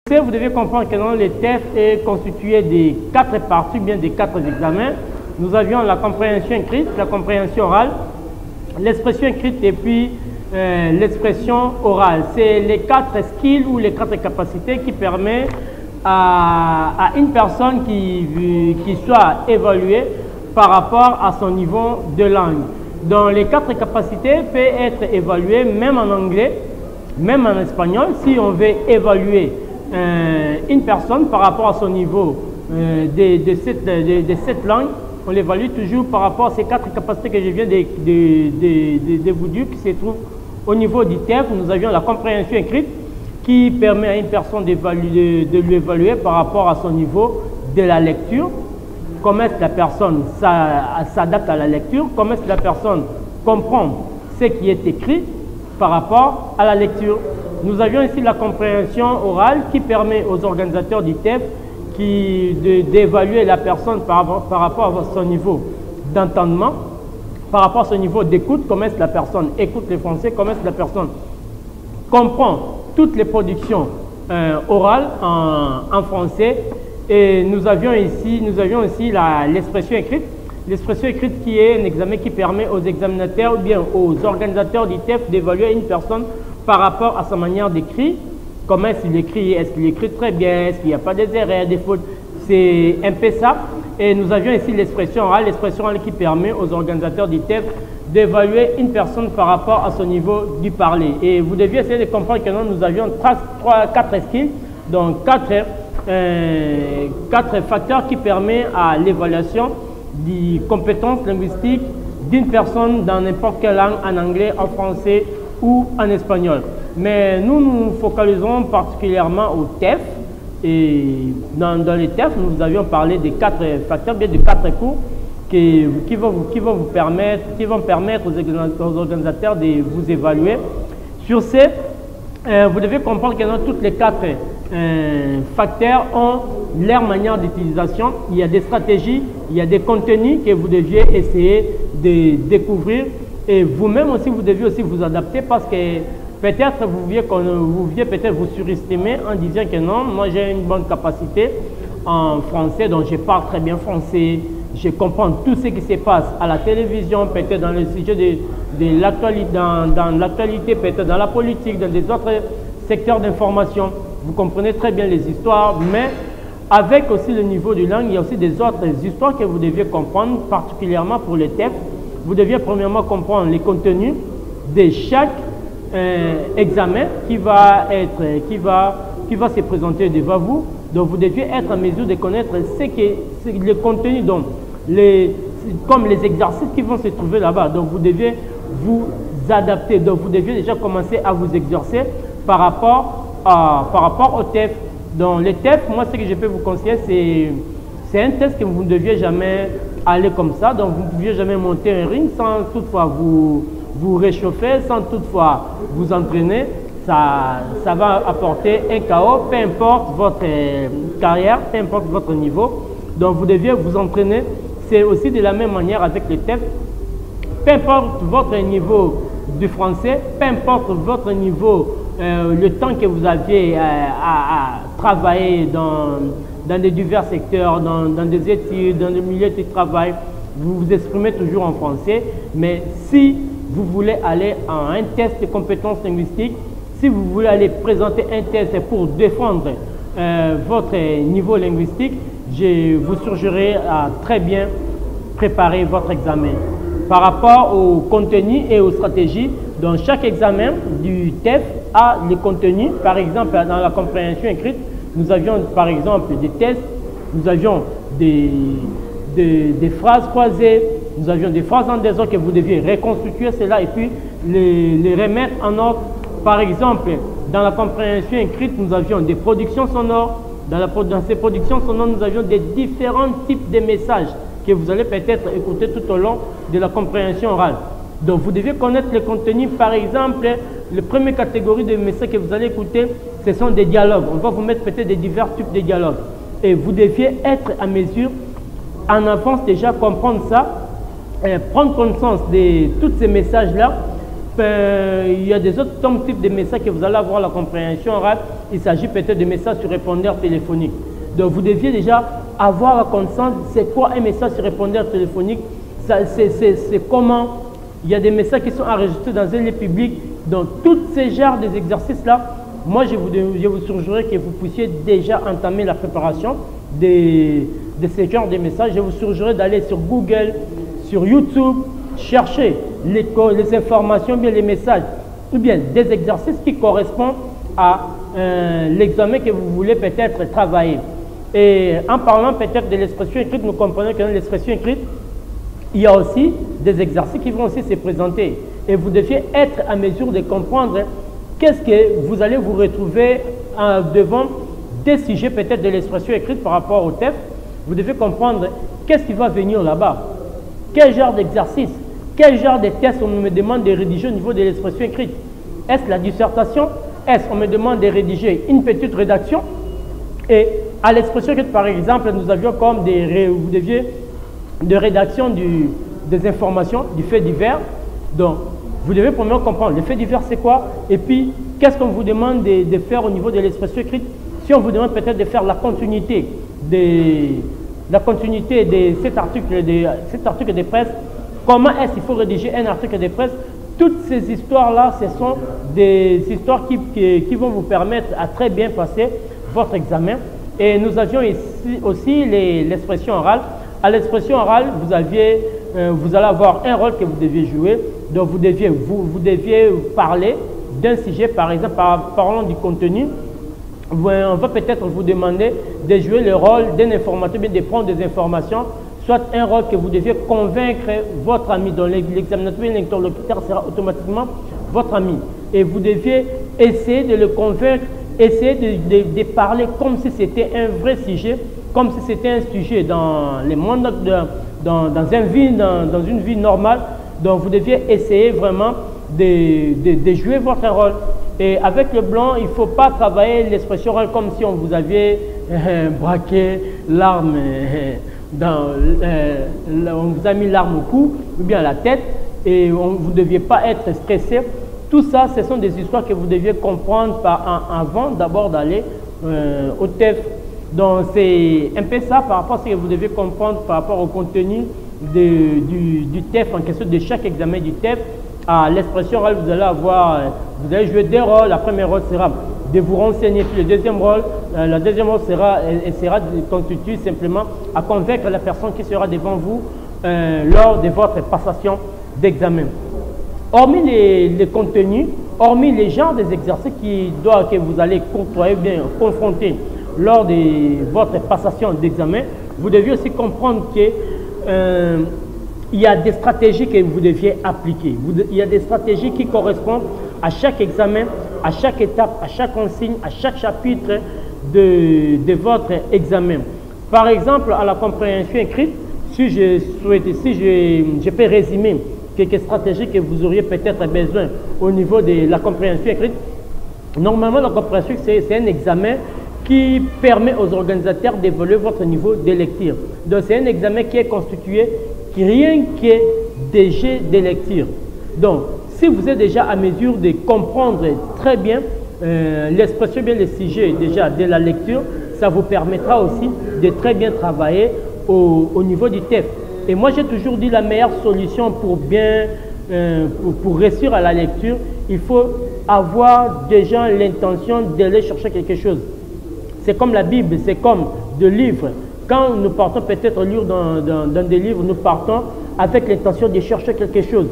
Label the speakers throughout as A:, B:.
A: Vous devez comprendre que le TEF est constitué de 4 parties, bien des 4 examens. Nous avions la compréhension écrite, la compréhension orale, l'expression écrite et puis l'expression orale. C'est les 4 skills ou les 4 capacités qui permettent à une personne qui soit évaluée par rapport à son niveau de langue. Donc les 4 capacités peuvent être évaluées même en anglais, même en espagnol. Si on veut évaluer une personne par rapport à son niveau de cette langue, on l'évalue toujours par rapport à ces 4 capacités que je viens de vous dire qui se trouvent au niveau du TEF. Nous avions la compréhension écrite qui permet à une personne de lui évaluer par rapport à son niveau de la lecture, comment est-ce que la personne s'adapte à la lecture, comment est-ce que la personne comprend ce qui est écrit par rapport à la lecture. Nous avions ici la compréhension orale qui permet aux organisateurs du TEF d'évaluer la personne par rapport à son niveau d'entendement, par rapport à son niveau d'écoute, comment est-ce que la personne écoute le français, comment est-ce que la personne comprend toutes les productions orales en français. Et nous avions aussi l'expression écrite. L'expression écrite qui est un examen qui permet aux examinateurs ou bien aux organisateurs du TEF d'évaluer une personne par rapport à sa manière d'écrire. Comment est-ce qu'il écrit très bien, est-ce qu'il n'y a pas des erreurs, des fautes. C'est un peu ça. Et nous avions ici l'expression orale qui permet aux organisateurs du TEF d'évaluer une personne par rapport à son niveau du parler. Et vous deviez essayer de comprendre que nous avions 4 skills, donc 4 facteurs qui permettent à l'évaluation des compétences linguistiques d'une personne dans n'importe quelle langue, en anglais, en français ou en espagnol. Mais nous nous focalisons particulièrement au TEF. Et dans les TEF, nous avions parlé des 4 facteurs, bien de 4 cours qui vont permettre aux organisateurs de vous évaluer. Sur ce, vous devez comprendre que toutes les 4 facteurs ont leur manière d'utilisation. Il y a des stratégies, il y a des contenus que vous deviez essayer de découvrir. Et vous-même aussi, vous devez aussi vous adapter parce que peut-être vous vouliez peut-être vous surestimer en disant que non, moi j'ai une bonne capacité en français, donc je parle très bien français, je comprends tout ce qui se passe à la télévision, peut-être dans le sujet de l'actualité, dans l'actualité, peut-être dans la politique, dans des autres secteurs d'information. Vous comprenez très bien les histoires, mais avec aussi le niveau de langue, il y a aussi des autres histoires que vous deviez comprendre, particulièrement pour les TEF. Vous deviez premièrement comprendre les contenus de chaque examen qui va se présenter devant vous. Donc vous deviez être en mesure de connaître le contenu, comme les exercices qui vont se trouver là-bas. Donc vous deviez vous adapter. Donc vous deviez déjà commencer à vous exercer par rapport au TEF. Donc les TEF, moi ce que je peux vous conseiller, c'est un test que vous ne deviez jamais aller comme ça. Donc vous ne pouviez jamais monter un ring sans toutefois vous réchauffer, sans toutefois vous entraîner. Ça va apporter un chaos, peu importe votre carrière, peu importe votre niveau. Donc vous deviez vous entraîner. C'est aussi de la même manière avec les TEF. Peu importe votre niveau du français, peu importe votre niveau, le temps que vous aviez à travailler dans des divers secteurs, dans des études, dans le milieu de travail, vous vous exprimez toujours en français. Mais si vous voulez aller à un test de compétences linguistiques, si vous voulez aller présenter un test pour défendre votre niveau linguistique, je vous suggérerai à très bien préparer votre examen. Par rapport au contenu et aux stratégies, dans chaque examen du TEF a les contenus. Par exemple, dans la compréhension écrite, nous avions par exemple des tests, nous avions des phrases croisées, nous avions des phrases en désordre que vous deviez reconstituer cela et puis les remettre en ordre. Par exemple, dans la compréhension écrite, nous avions des productions sonores. Dans ces productions sonores, nous avions des différents types de messages que vous allez peut-être écouter tout au long de la compréhension orale. Donc, vous devez connaître le contenu. Par exemple, la première catégorie de messages que vous allez écouter, ce sont des dialogues. On va vous mettre peut-être des divers types de dialogues. Et vous deviez être à mesure, en avance déjà, comprendre ça, prendre conscience de tous ces messages-là. Il y a des autres types de messages que vous allez avoir la compréhension orale. il s'agit peut-être de messages sur répondeur téléphonique. Donc vous deviez déjà avoir conscience, c'est quoi un message sur répondeur téléphonique, c'est comment, il y a des messages qui sont enregistrés dans un lieu public. Donc tous ces genres d'exercices-là, moi je vous suggérerais que vous puissiez déjà entamer la préparation de ces genres de messages. Je vous suggérerais d'aller sur Google, sur YouTube, chercher les informations, bien les messages, ou bien des exercices qui correspondent à l'examen que vous voulez peut-être travailler. Et en parlant peut-être de l'expression écrite, nous comprenons que dans l'expression écrite, il y a aussi des exercices qui vont aussi se présenter. Et vous deviez être à mesure de comprendre qu'est-ce que vous allez vous retrouver devant des sujets peut-être de l'expression écrite par rapport au TEF. Vous devez comprendre qu'est-ce qui va venir là-bas, quel genre d'exercice, quel genre de test on me demande de rédiger au niveau de l'expression écrite. Est-ce la dissertation? Est-ce qu'on me demande de rédiger une petite rédaction? Et à l'expression écrite, par exemple, nous avions comme vous deviez de rédaction des informations, du fait divers. Donc, vous devez premièrement comprendre le fait divers c'est quoi, et puis qu'est-ce qu'on vous demande de faire au niveau de l'expression écrite. Si on vous demande peut-être de faire la continuité de cet article de presse, comment est-ce qu'il faut rédiger un article de presse? Toutes ces histoires-là, ce sont des histoires qui vont vous permettre à très bien passer votre examen. Et nous avions ici aussi l'expression orale. À l'expression orale, vous allez avoir un rôle que vous deviez jouer. Donc vous deviez parler d'un sujet, par exemple, parlant du contenu. On va peut-être vous demander de jouer le rôle d'un informateur, bien de prendre des informations, soit un rôle que vous deviez convaincre votre ami. Donc l'examinateur et l'interlocuteur sera automatiquement votre ami. Et vous deviez essayer de le convaincre, essayer de parler comme si c'était un vrai sujet, comme si c'était un sujet dans le monde, dans une vie normale. Donc vous deviez essayer vraiment de jouer votre rôle. Et avec le blanc, il ne faut pas travailler l'expression rôle comme si on vous avait braqué l'arme, on vous a mis l'arme au cou ou bien à la tête et vous ne deviez pas être stressé. Tout ça, ce sont des histoires que vous deviez comprendre avant d'abord d'aller au TEF. Donc c'est un peu ça par rapport à ce que vous devez comprendre par rapport au contenu du TEF en question de chaque examen du TEF. À l'expression orale, vous allez jouer deux rôles. La première rôle sera de vous renseigner, puis le deuxième rôle sera constitué simplement à convaincre la personne qui sera devant vous lors de votre passation d'examen. Hormis les contenus, hormis les genres des exercices que vous allez confronter lors de votre passation d'examen, vous devez aussi comprendre que il y a des stratégies que vous deviez appliquer. Il y a des stratégies qui correspondent à chaque examen, à chaque étape, à chaque consigne, à chaque chapitre de votre examen. Par exemple, à la compréhension écrite, si je peux résumer quelques stratégies que vous auriez peut-être besoin au niveau de la compréhension écrite. Normalement, la compréhension, c'est un examen qui permet aux organisateurs d'évaluer votre niveau de lecture. Donc, c'est un examen qui est constitué rien que des jets de lecture. Donc, si vous êtes déjà à mesure de comprendre très bien l'expression, bien le sujet déjà de la lecture, ça vous permettra aussi de très bien travailler au niveau du TEF. Et moi, j'ai toujours dit la meilleure solution pour réussir à la lecture, il faut avoir déjà l'intention d'aller chercher quelque chose. C'est comme la Bible, c'est comme des livres. Quand nous partons peut-être lire dans des livres, nous partons avec l'intention de chercher quelque chose.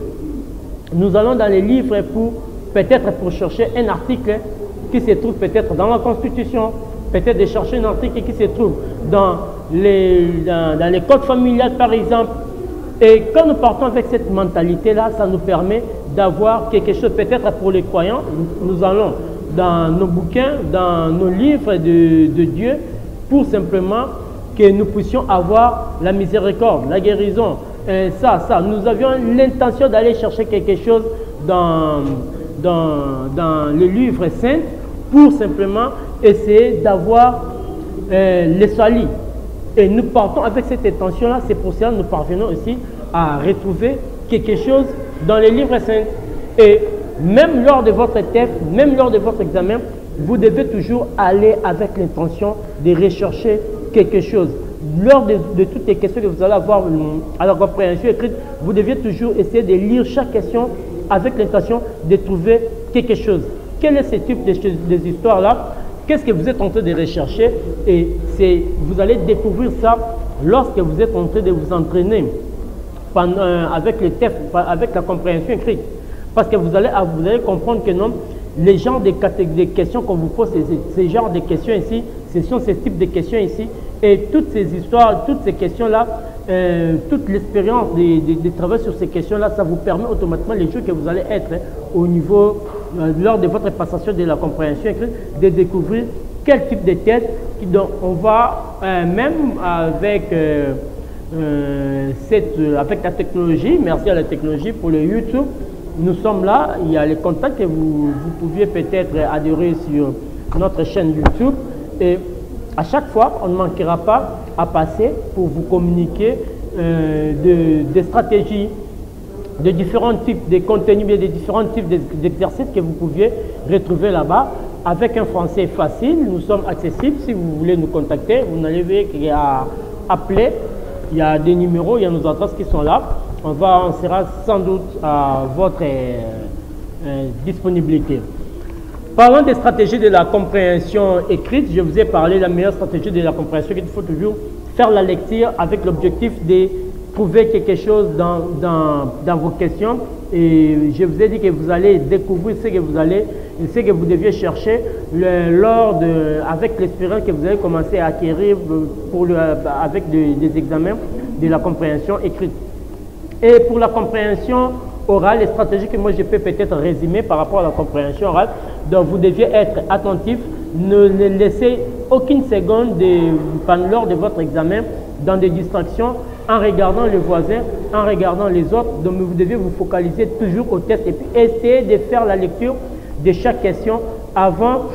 A: Nous allons dans les livres peut-être pour chercher un article qui se trouve peut-être dans la Constitution, peut-être de chercher un article qui se trouve dans les codes familiales par exemple. Et quand nous partons avec cette mentalité-là, ça nous permet d'avoir quelque chose peut-être pour les croyants. Nous allons dans nos bouquins, dans nos livres de Dieu pour simplement que nous puissions avoir la miséricorde, la guérison, Nous avions l'intention d'aller chercher quelque chose dans le livre saint pour simplement essayer d'avoir les salis. Et nous partons avec cette intention-là, c'est pour cela que nous parvenons aussi à retrouver quelque chose dans les livres saints. Et même lors de votre TEF, même lors de votre examen, vous devez toujours aller avec l'intention de rechercher quelque chose. Lors de toutes les questions que vous allez avoir à la compréhension écrite, vous devez toujours essayer de lire chaque question avec l'intention de trouver quelque chose. Quel est ce type de histoires-là? Qu'est-ce que vous êtes en train de rechercher? Et vous allez découvrir ça lorsque vous êtes en train de vous entraîner avec le TEF, avec la compréhension écrite. Parce que vous allez comprendre que non, les genres de questions qu'on vous pose, ces genres de questions ici, ce sont ces types de questions ici. Et toutes ces histoires, toutes ces questions-là, toute l'expérience de travail sur ces questions-là, ça vous permet automatiquement, les jours que vous allez être au niveau, lors de votre passation de la compréhension écrite, de découvrir quel type de test. Donc, on va, même avec, avec la technologie, merci à la technologie pour le YouTube, nous sommes là, il y a les contacts que vous pouviez peut-être adhérer sur notre chaîne YouTube. Et à chaque fois, on ne manquera pas à passer pour vous communiquer des stratégies, de différents types de contenus, de différents types d'exercices que vous pouviez retrouver là-bas. Avec un français facile, nous sommes accessibles. Si vous voulez nous contacter, vous n'allez voir qu'il y a appelé, il y a des numéros, il y a nos adresses qui sont là. On sera sans doute à votre disponibilité. Parlant des stratégies de la compréhension écrite, je vous ai parlé de la meilleure stratégie de la compréhension écrite. Il faut toujours faire la lecture avec l'objectif de trouver quelque chose dans vos questions. Et je vous ai dit que vous allez découvrir ce que vous deviez chercher avec l'expérience que vous allez commencer à acquérir avec des examens de la compréhension écrite. Et pour la compréhension orale, les stratégies que moi je peux peut-être résumer par rapport à la compréhension orale, donc vous deviez être attentif, ne laissez aucune seconde lors de votre examen dans des distractions, en regardant le voisin, en regardant les autres. Donc vous devez vous focaliser toujours au test et puis essayer de faire la lecture de chaque question avant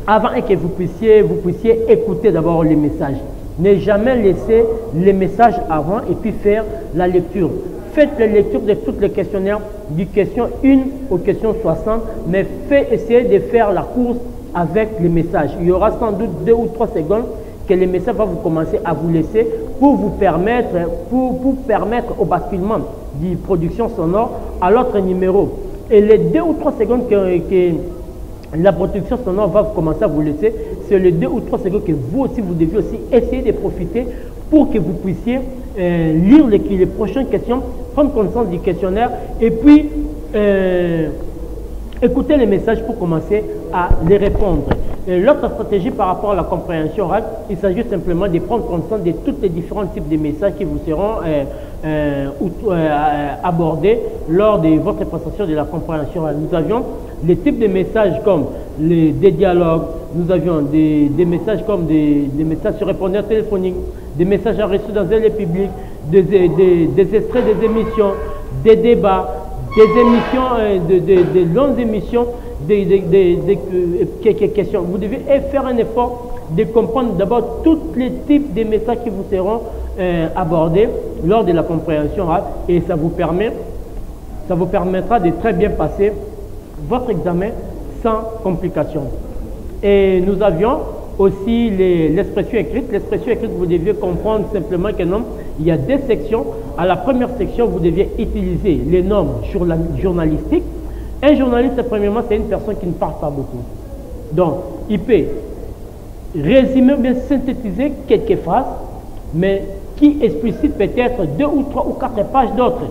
A: que vous puissiez écouter d'abord les messages. Ne jamais laisser les messages avant et puis faire la lecture. Faites la lecture de tous les questionnaires, du question 1 au question 60, mais essayez de faire la course avec les messages. Il y aura sans doute 2 ou 3 secondes que les messages vont vous commencer à vous laisser pour vous permettre, au basculement de production sonore à l'autre numéro. Et les 2 ou 3 secondes que la production sonore va commencer à vous laisser, c'est les 2 ou 3 secondes que vous aussi, vous devez aussi essayer de profiter pour que vous puissiez lire les prochaines questions, prendre conscience du questionnaire et puis écouter les messages pour commencer à les répondre. L'autre stratégie par rapport à la compréhension orale, il s'agit simplement de prendre conscience de tous les différents types de messages qui vous seront abordés lors de votre prestation de la compréhension orale. Nous avions les types de messages comme des dialogues, nous avions des messages comme des messages sur répondeur téléphonique, des messages reçus dans un lieu public, des extraits des émissions, des débats, des émissions, des longues émissions, quelques questions. Vous devez faire un effort de comprendre d'abord tous les types de messages qui vous seront abordés lors de la compréhension orale et ça vous permettra de très bien passer votre examen sans complications. Et nous avions aussi l'expression écrite. L'expression écrite, vous deviez comprendre simplement que non, il y a 2 sections. À la première section, vous deviez utiliser les normes journalistiques. Un journaliste, premièrement, c'est une personne qui ne parle pas beaucoup. Donc, il peut résumer ou bien synthétiser quelques phrases, mais qui explicite peut-être 2 ou 3 ou 4 pages d'autres.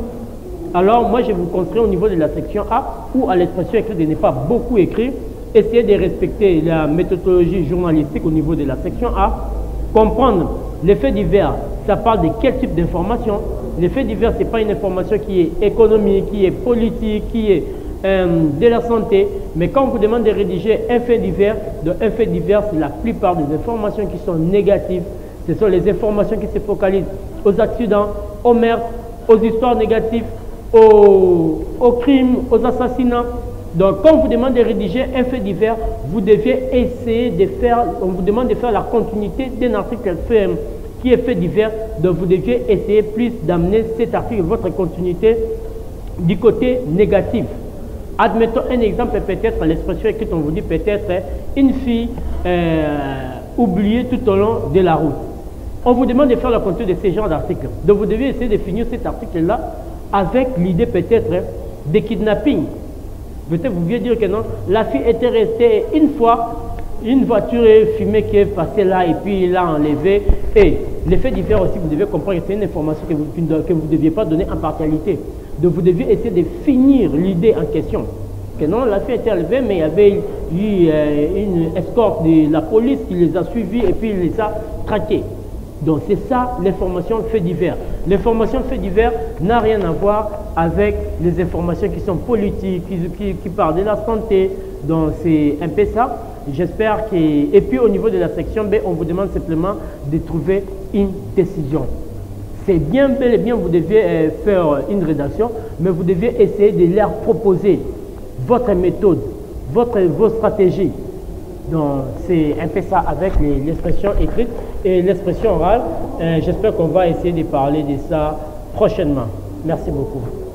A: Alors, moi, je vous conseille au niveau de la section A, où à l'expression écrite de ne pas beaucoup écrire, essayez de respecter la méthodologie journalistique au niveau de la section A, comprendre les faits divers, ça parle de quel type d'information. Les faits divers, ce n'est pas une information qui est économique, qui est politique, qui est de la santé, mais quand on vous demande de rédiger un fait divers, un fait divers, c'est la plupart des informations qui sont négatives. Ce sont les informations qui se focalisent aux accidents, aux meurtres, aux histoires négatives, aux crimes, aux assassinats. Donc, quand on vous demande de rédiger un fait divers, vous devez essayer de faire, on vous demande de faire la continuité d'un article qui est fait divers, donc vous devez essayer plus d'amener cet article, votre continuité, du côté négatif. Admettons un exemple, peut-être l'expression écrite, on vous dit peut-être une fille oubliée tout au long de la route. On vous demande de faire le contenu de ces genres d'articles. Donc vous devez essayer de finir cet article-là avec l'idée peut-être de kidnapping. Peut-être vous vouliez dire que non, la fille était restée une fois, une voiture fumée qui est passée là et puis il l'a enlevée. Et l'effet divers aussi, vous devez comprendre que c'est une information que vous ne deviez pas donner en partialité. Donc vous deviez essayer de finir l'idée en question. Que non, la fille était enlevée, mais il y avait eu une escorte de la police qui les a suivis et puis il les a traqués. Donc c'est ça l'information fait divers. L'information fait divers n'a rien à voir avec les informations qui sont politiques, qui parlent de la santé. Donc c'est un peu ça. J'espère que... Et puis au niveau de la section B, on vous demande simplement de trouver une décision. C'est bien, bel et bien, vous deviez faire une rédaction, mais vous devez essayer de leur proposer votre méthode, vos stratégies. Donc, c'est un peu ça avec l'expression écrite et l'expression orale. J'espère qu'on va essayer de parler de ça prochainement. Merci beaucoup.